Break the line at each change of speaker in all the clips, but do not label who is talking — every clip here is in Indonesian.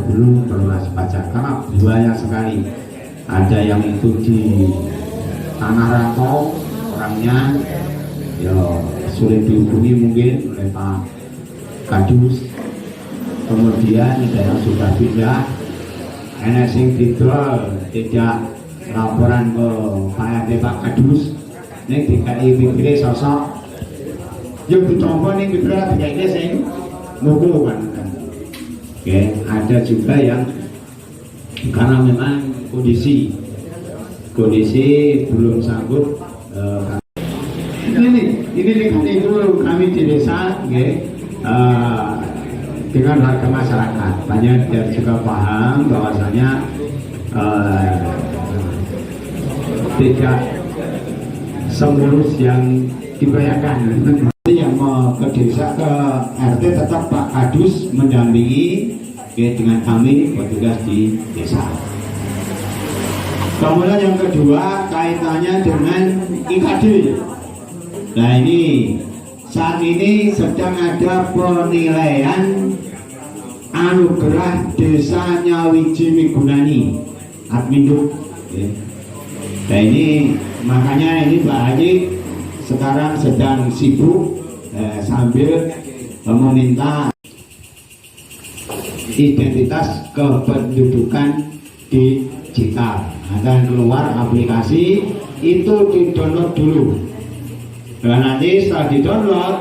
belum berlunas pajak karena banyak sekali. Ada yang itu di tanah rantau orangnya ya sulit dihubungi mungkin oleh Pak Kadus. Kemudian ada yang sudah pindah, NSing tidak laporan ke Pak Kadus. Ini DKI pikir sosok yang ditompo ini pikir DKI sing mukul kan. Oke, ada juga yang karena memang kondisi belum sanggup. Ini kan itu kami di desa, dengan warga masyarakat banyak yang juga paham bahwasanya tidak semulus yang dibayangkan. Yang mau ke desa, ke RT tetap Pak Kadus mendampingi dengan kami petugas di desa. Kemudian yang kedua kaitannya dengan IKD. Nah ini saat ini sedang ada penilaian anugerah Desa Nyawiji Migunani Adminduk. Nah ini makanya ini Pak Haji sekarang sedang sibuk sambil meminta identitas kependudukan digital. Akan keluar aplikasi itu di-download dulu. Dan nanti setelah di-download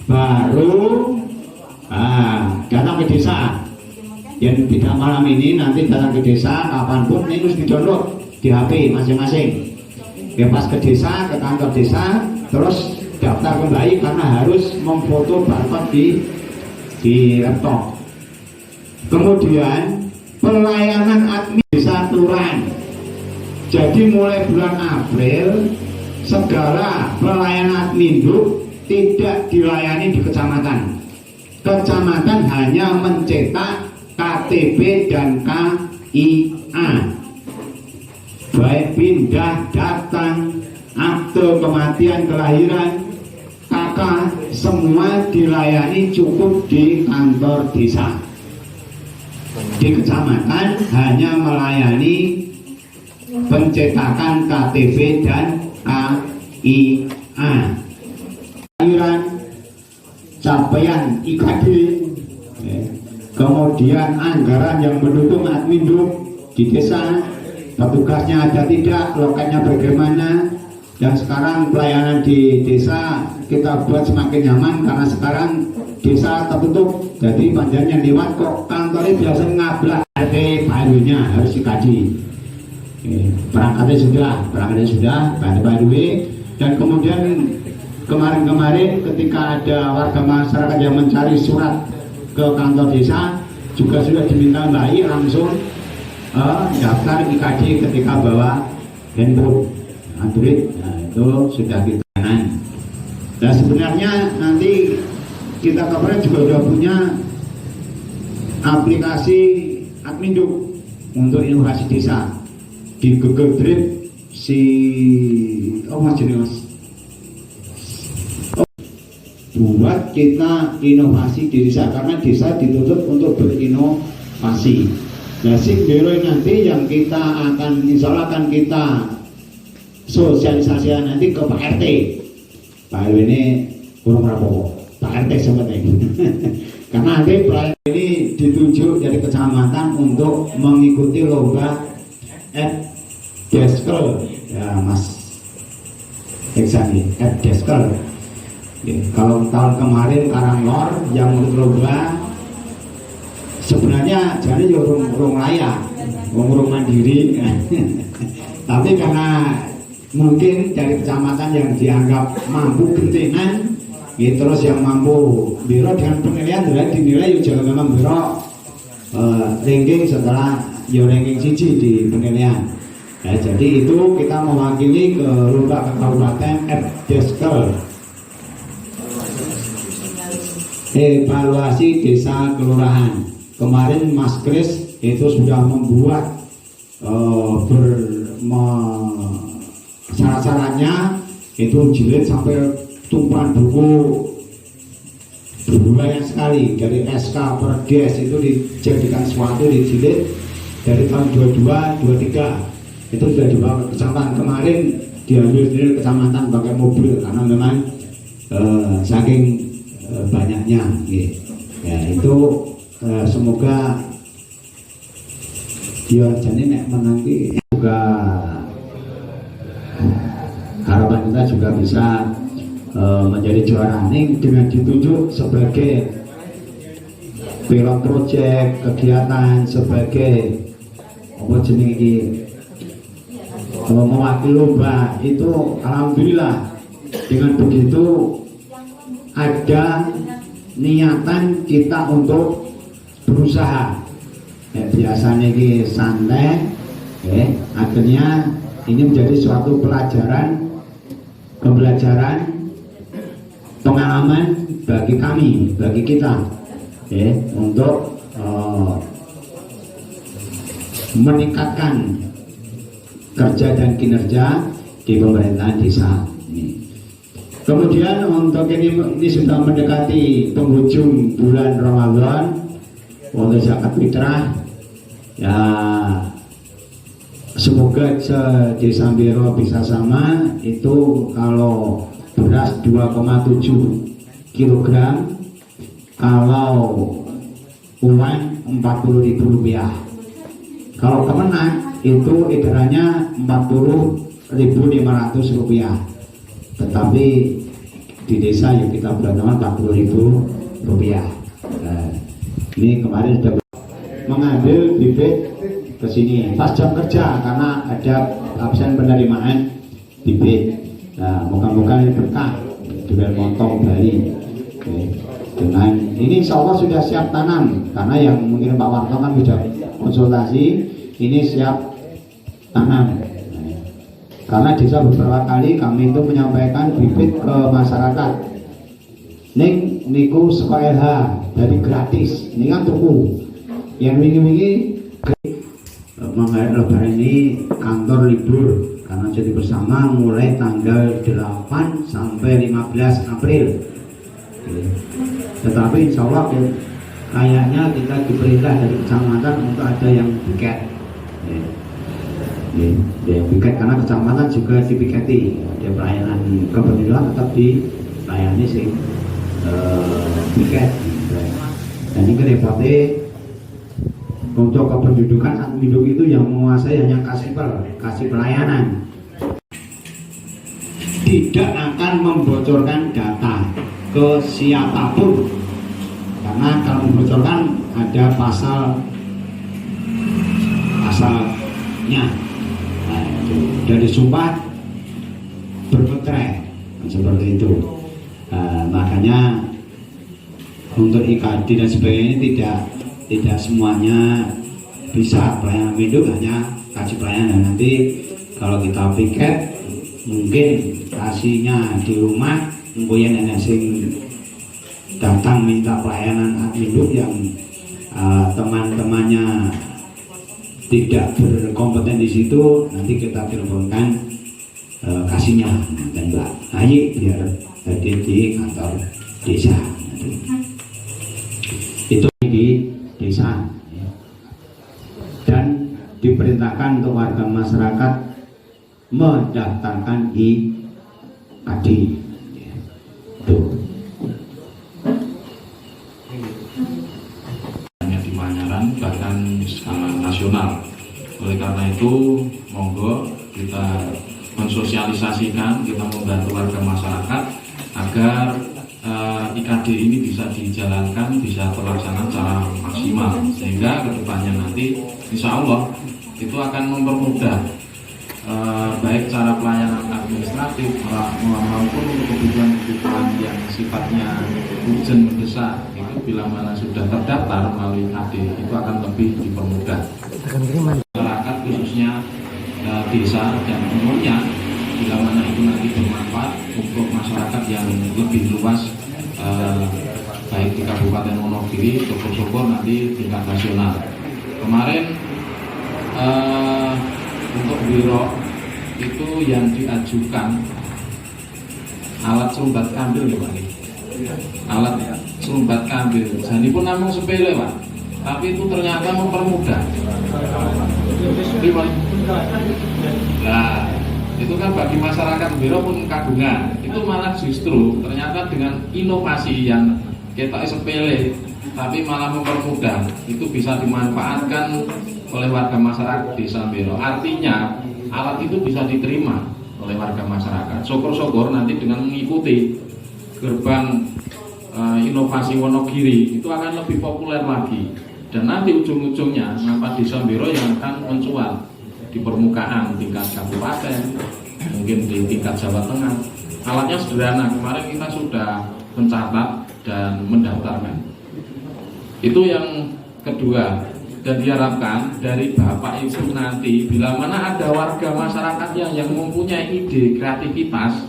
baru datang ke desa. Yang tidak malam ini nanti datang ke desa kapanpun ini harus di-download di HP masing-masing. Ya pas ke desa, ke kantor desa, terus daftar kembali karena harus memfoto barcode di laptop. Kemudian pelayanan admin desa kelurahan. Jadi mulai bulan April segala pelayanan adminduk tidak dilayani di kecamatan. Kecamatan hanya mencetak KTP dan KIA. Baik pindah, datang, akte kematian, kelahiran, KK, semua dilayani cukup di kantor desa. Di kecamatan hanya melayani pencetakan KTP dan KIA. Kelahiran, capaian IKD, kemudian anggaran yang mendukung adminduk di desa, petugasnya ada tidak, lokatnya bagaimana. Dan sekarang pelayanan di desa kita buat semakin nyaman karena sekarang desa tertutup, jadi panjangnya lewat kok kantornya biasa ngablak. RT barunya harus dikaji. Perangkatnya sudah baru. Dan kemudian kemarin ketika ada warga masyarakat yang mencari surat ke kantor desa juga sudah diminta bayi langsung daftar IKD ketika bawa handphone Android. Nah, itu sudah kita. Nah sebenarnya nanti kita kemarin juga sudah punya aplikasi adminduk untuk inovasi desa di Google Drive buat kita inovasi di desa karena desa dituntut untuk berinovasi. Nah singgeroi nanti yang kita akan insya akan kita sosialisasi nanti ke Pak RT. Pak RW ini kurang rapopo, Pak RT sebenarnya. Karena nanti pelayan ini ditunjuk dari kecamatan untuk mengikuti lomba F-Deskel ya Mas Eksani F-Deskel. Kalau tahun kemarin Karanglor yang untuk lomba sebenarnya jadi urung layak, urung mandiri. Tapi karena mungkin dari kecamatan yang dianggap mampu gentenan, ya, terus yang mampu biro dengan penilaian dinilai juga memang biro ranking setelah ranking siji di penilaian. Nah, jadi itu kita mewakili ke lomba kabupaten F-Deskel evaluasi desa kelurahan. Kemarin Mas Kris itu sudah membuat syarat-syaratnya itu jilid sampai tumpahan buku berubah sekali dari SK Perdes itu dijadikan suatu dijilid dari tahun 22, 23 itu sudah dibawa ke kecamatan. Kemarin diambil sendiri kecamatan pakai mobil karena memang saking banyaknya ya itu semoga dia jadi nek menanti juga harapan kita juga bisa menjadi juara ini dengan ditunjuk sebagai pilot project kegiatan sebagai apa jenenge mewakili lomba itu. Alhamdulillah dengan begitu ada niatan kita untuk berusaha ya, biasanya ini santai akhirnya ini menjadi suatu pembelajaran pengalaman bagi kami, bagi kita untuk meningkatkan kerja dan kinerja di pemerintahan desa. Kemudian untuk ini sudah mendekati penghujung bulan Ramadan untuk zakat fitrah ya, semoga Desa Biro bisa sama itu. Kalau beras 2,7 kg, kalau uang Rp40.000. Kalau kemenang itu edarannya Rp40.500, tetapi di desa yang kita beranakan Rp40.000. Nah, ini kemarin sudah mengambil bibit ke sini pas jam kerja karena ada absen penerimaan bibit. Nah, moga-moga ini berkah dengan montong Bali. Dengan ini insya Allah sudah siap tanam karena yang mungkin Pak Warto kan sudah konsultasi ini siap tanam. Karena desa beberapa kali kami itu menyampaikan bibit ke masyarakat. Niku sekolah LH dari gratis. Ini kan tuku. Yang wingi-wingi mengenai lebaran ini kantor libur karena jadi bersama mulai tanggal 8 sampai 15 April. Tetapi insya Allah kayaknya kita diperintah dari kecamatan untuk ada yang piket. Ya, piket karena kecamatan juga dipiketi, ada pelayanan kependudukan tetap dilayani sih piket. Dan ini repotnya untuk kependudukan admin itu yang menguasai hanya kasih pelayanan, tidak akan membocorkan data ke siapapun karena kalau membocorkan ada pasalnya. Dari sumpah berpetrek seperti itu. Makanya untuk IKD dan sebagainya tidak semuanya bisa pelayanan induk, hanya kasih pelayanan. Nanti kalau kita piket mungkin kasihnya di rumah, mungkin nenek sing datang minta pelayanan admin yang teman-temannya tidak berkompeten di situ, nanti kita teleponkan kasihnya dan Mbak Ayi biar hadir di kantor desa. Itu di desa dan diperintahkan untuk warga masyarakat mendaftarkan IKD. Tuh.
Di Manyaran bahkan skala nasional. Oleh karena itu monggo kita mensosialisasikan, kita membantu warga masyarakat agar IKD ini bisa dijalankan, bisa terlaksana secara maksimal, sehingga kedepannya nanti insya Allah itu akan mempermudah baik cara pelayanan administratif maupun kebutuhan-kebutuhan yang sifatnya urgent mendesak. Itu bila mana sudah terdaftar melalui IKD itu akan lebih dipermudah. Masyarakat khususnya desa dan umumnya, bila mana itu nanti bermanfaat untuk masyarakat yang lebih luas, baik di Kabupaten Wonogiri, syukur-syukur nanti tingkat nasional. Kemarin untuk biro itu yang diajukan alat sumbat kambil ya Pak. alat serumbat kambil. Jadi pun namun sepele Pak, tapi itu ternyata mempermudah. Nah, itu kan bagi masyarakat Biro pun kagungan. Itu malah justru ternyata dengan inovasi yang kita sepele, tapi malah mempermudah. Itu bisa dimanfaatkan oleh warga masyarakat Desa Biro. Artinya alat itu bisa diterima oleh warga masyarakat. Syukur-syukur nanti dengan mengikuti gerbang inovasi Wonogiri itu akan lebih populer lagi. Dan nanti ujung-ujungnya Ngapa Desa Biro yang akan mencuat di permukaan tingkat kabupaten, mungkin di tingkat Jawa Tengah. Alatnya sederhana, kemarin kita sudah mencatat dan mendaftarkan. Itu yang kedua, dan diharapkan dari Bapak Ibu nanti bila mana ada warga masyarakatnya yang mempunyai ide kreativitas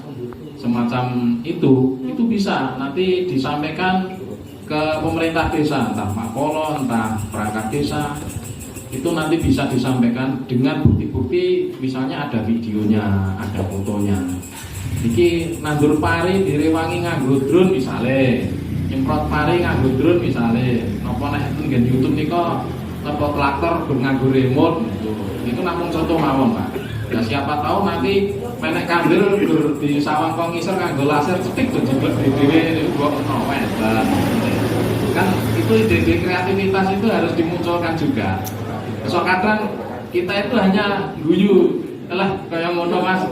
semacam itu bisa nanti disampaikan ke pemerintah desa, entah Pak Polo, entah perangkat desa. Itu nanti bisa disampaikan dengan bukti-bukti, misalnya ada videonya, ada fotonya. Iki nandur pari direwangi nganggo drone misalnya, nyemprot pari nganggo drone misalnya, apa nek nggen YouTube niko apa traktor nganggo remote gitu. Itu namung contoh mawon Pak. Nah siapa tahu nanti menek kambil di sawang kok ngisor nganggo laser cetik to jebet dhewe kok ono kan itu ide kreativitas itu harus dimunculkan juga. So kadang kita itu hanya guyu lah kayak ngono Mas.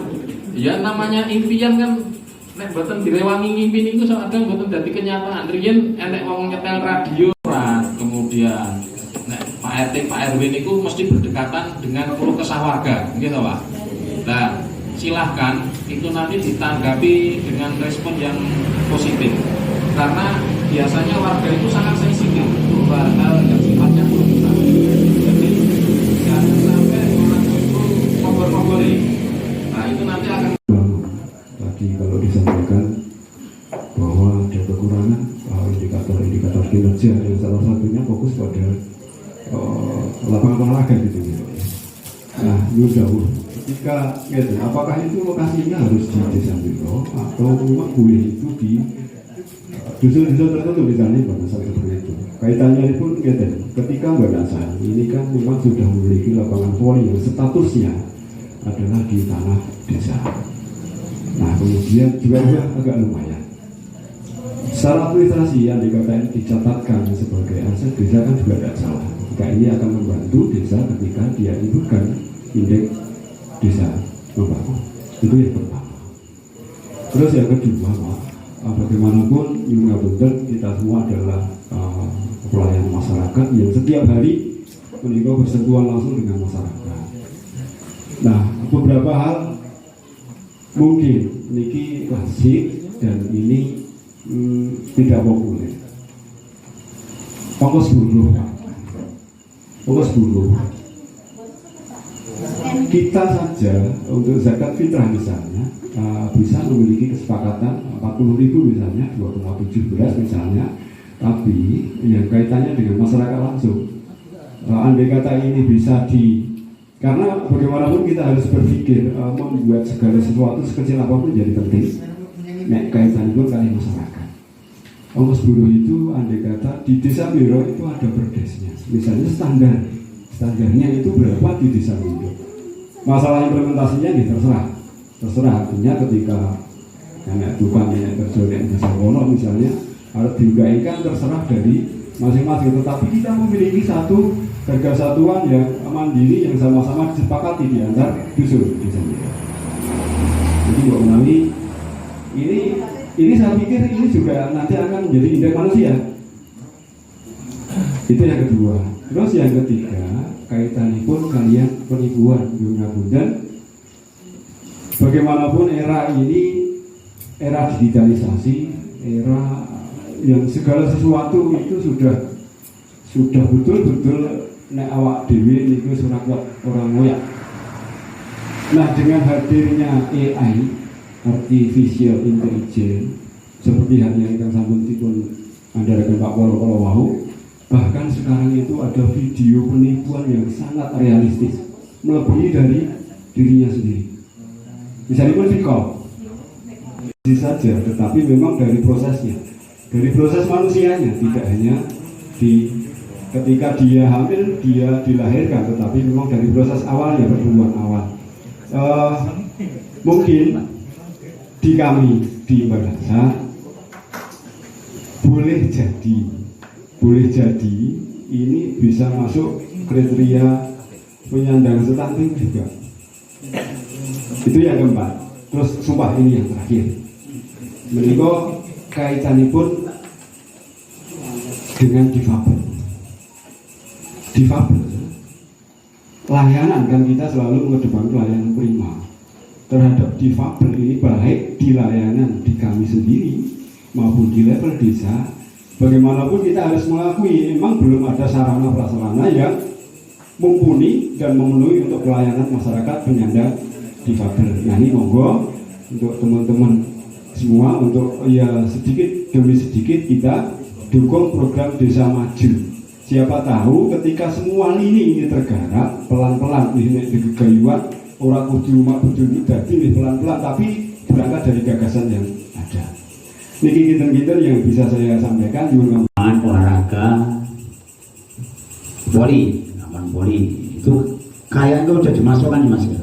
Ya namanya impian kan nek mboten direwangi ngimpi niku sok kadang mboten dadi kenyataan. Riyen enek wong nyetel radio kemudian nek Pak RT Pak RW niku mesti berdekatan dengan keluh kesah warga, gitu Pak. Nah, silahkan itu nanti ditanggapi dengan respon yang positif. Karena biasanya warga itu sangat sensitif untuk hal yang sifatnya berubah. Jadi jangan sampai orang itu kompor-kompori. Nah itu nanti akan.
Tadi kalau disampaikan bahwa ada kekurangan indikator kinerja yang salah satunya fokus pada lapangan olahraga gitu. Nah, jauh. Ketika apakah itu lokasinya harus di Desa Biro atau memang boleh itu di dusun-dusun tertentu misalnya pada saat seperti itu. Kaitannya pun ketika Mbak Nasa ini kan memang sudah memiliki lapangan voli yang statusnya adalah di tanah desa. Nah kemudian juga agak lumayan. Secara administrasi yang dikatakan dicatatkan sebagai aset desa kan juga tidak salah. Jika ini akan membantu desa ketika dia inputkan indeks desa membangun. Itu yang pertama. Terus yang kedua, bagaimanapun Yungapunten kita semua adalah pelayan masyarakat yang setiap hari menikah bersentuhan langsung dengan masyarakat. Nah, beberapa hal mungkin niki klasik dan ini tidak populer. Ongkos buruh, kita saja untuk zakat fitrah misalnya bisa memiliki kesepakatan 40.000 misalnya, 2,7 beras misalnya, tapi yang kaitannya dengan masyarakat langsung. Andai kata ini bisa karena bagaimanapun kita harus berpikir membuat segala sesuatu sekecil apapun jadi penting. Nek kaitan itu kali masyarakat. Ongkos buruh itu andai kata di Desa Biro itu ada perdesnya. Misalnya standarnya itu berapa di Desa Biro. Masalah implementasinya terserah artinya ketika nenek tukang nenek kerja nenek Desa Wono misalnya harus diugahikan terserah dari masing-masing. Tetapi kita memiliki satu harga satuan yang mandiri yang sama-sama disepakati di antar dusun di sana. Jadi Mbak Menawi ini saya pikir ini juga nanti akan menjadi indeks manusia. Itu yang kedua. Terus yang ketiga kaitannya pun kalian penipuan Yungapunten. Bagaimanapun era ini era digitalisasi, era yang segala sesuatu itu sudah betul-betul nek awak dewi niku surat orang ngoyak. Nah dengan hadirnya AI artificial intelligence seperti halnya yang sampun dipun andharaken Pak Polo wau, bahkan sekarang itu ada video penipuan yang sangat realistis melebihi dari dirinya sendiri. Misalnya pun di call saja, tetapi memang dari prosesnya dari proses manusianya, tidak hanya ketika dia hamil dia dilahirkan, tetapi memang dari proses awalnya, pertumbuhan awal. Mungkin di kami di Mbadasa boleh jadi ini bisa masuk kriteria penyandang stunting juga. Itu yang keempat. Terus sumpah ini yang terakhir. Menika kaitanipun dengan difabel. Layanan kan kita selalu mengedepankan layanan prima terhadap difabel ini, baik di layanan di kami sendiri maupun di level desa. Bagaimanapun kita harus mengakui memang belum ada sarana prasarana yang mumpuni dan memenuhi untuk pelayanan masyarakat penyandang difabel. Nah ini monggo untuk teman-teman semua, untuk ya sedikit demi sedikit kita dukung program Desa Maju. Siapa tahu ketika semua lini ini tergarap pelan-pelan, ini gegayuan orang kudu rumah kudu dadi pelan-pelan, tapi berangkat dari gagasan yang ada. Niki kinten-kinten yang bisa saya sampaikan.
Olahraga voli itu kayaknya udah dimasukkan nih Mas ya.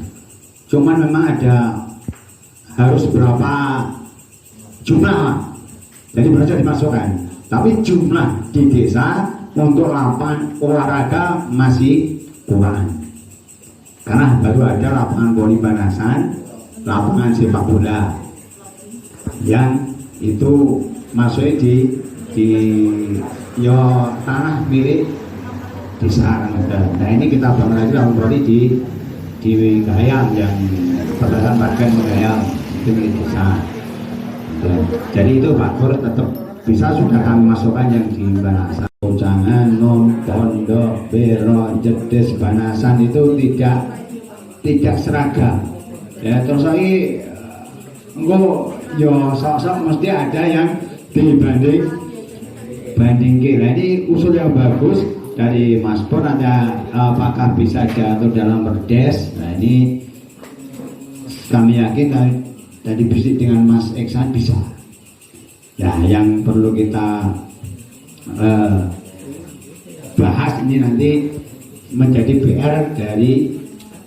Cuman memang ada harus berapa jumlah lah. Jadi berarti dimasukkan. Tapi jumlah di desa untuk lapangan olahraga masih kurang. Karena baru ada lapangan voli banasan, lapangan sepak bola yang itu masuk di tanah milik desa. Nah ini kita bangun lagi lapangan voli di Gayam, yang berdasarkan bagian Gayam itu milik desa. Jadi itu Pak Kur tetap bisa sudah kami masukkan yang di banasan. Jangan non pondok bero jedes banasan itu tidak seragam ya. Terus lagi enggak yo sok-sok mesti ada yang banding. Nah ini usul yang bagus dari Mas Pur. Ada apakah bisa diatur dalam perdes. Nah ini kami yakin dari bisik dengan Mas Eksan bisa ya. Yang perlu kita bahas ini nanti menjadi PR dari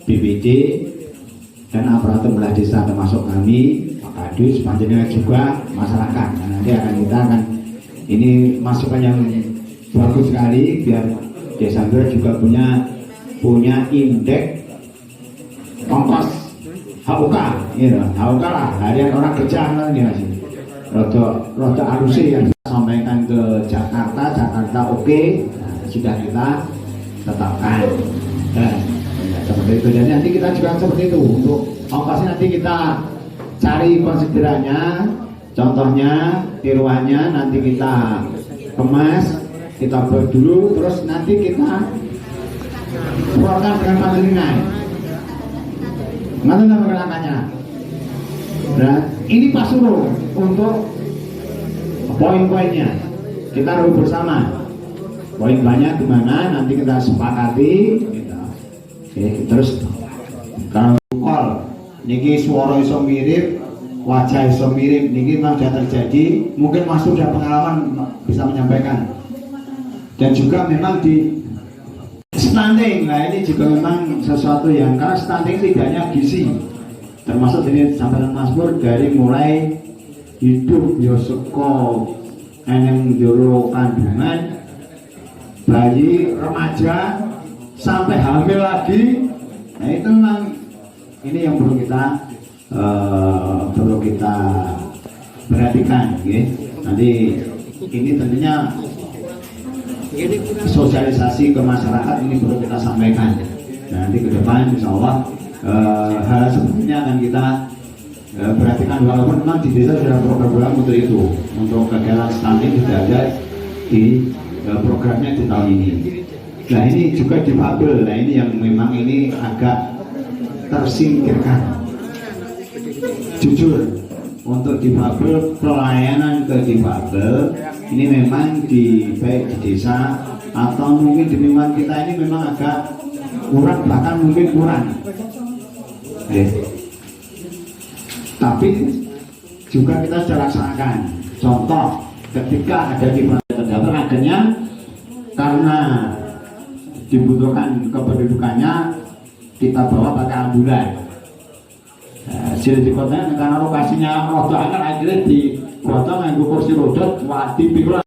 BPD dan aparatur belah desa, termasuk kami Pak Kadus, panjenengan juga masyarakat. Nah, nanti kita akan ini masukan yang bagus sekali biar desa juga punya indeks ongkos HUK, gitu. HUK lah, harian orang kerja kan ya sih. Rodo alusi yang sampaikan ke Jakarta oke. Sudah kita tetapkan seperti itu. Jadi nanti kita juga seperti itu untuk ongkosnya nanti kita cari konsiderannya, contohnya tiruannya nanti kita kemas, kita buat dulu, terus nanti kita keluarkan dengan panjenengan. Mana pergerakannya? Nah, ini Pak Suruh untuk poin-poinnya kita rubuk bersama. Poin banyak di mana nanti kita sepakati. Oke, terus kalau call niki suara iso mirip, wajah iso mirip, niki memang sudah terjadi. Mungkin Mas sudah pengalaman bisa menyampaikan. Dan juga memang di stunting, nah ini juga memang sesuatu yang, karena stunting tidak hanya gizi, termasuk ini sampaikan Mas Pur dari mulai hidup Yosoko eneng joro kandungan, bayi, remaja, sampai hamil lagi. Nah itu memang ini yang perlu kita perhatikan, ya. Nanti ini tentunya sosialisasi ke masyarakat ini perlu kita sampaikan. Nah, nanti ke depan insya Allah hal seperti ini akan kita perhatikan, walaupun memang di desa sudah program untuk itu, untuk kegiatan stunting sudah ada di programnya di tahun ini. Nah ini juga difabel, nah ini yang memang ini agak tersingkirkan. Jujur, untuk difabel, pelayanan ke difabel ini memang baik di desa atau mungkin di lingkungan kita ini memang agak kurang, bahkan mungkin kurang. Tapi juga kita sudah laksanakan. Contoh ketika ada di terdaftar akhirnya karena dibutuhkan kependudukannya kita bawa pakai ambulan. Hasil di kota karena lokasinya roda akhirnya di kota nganggo kursi roda wati piro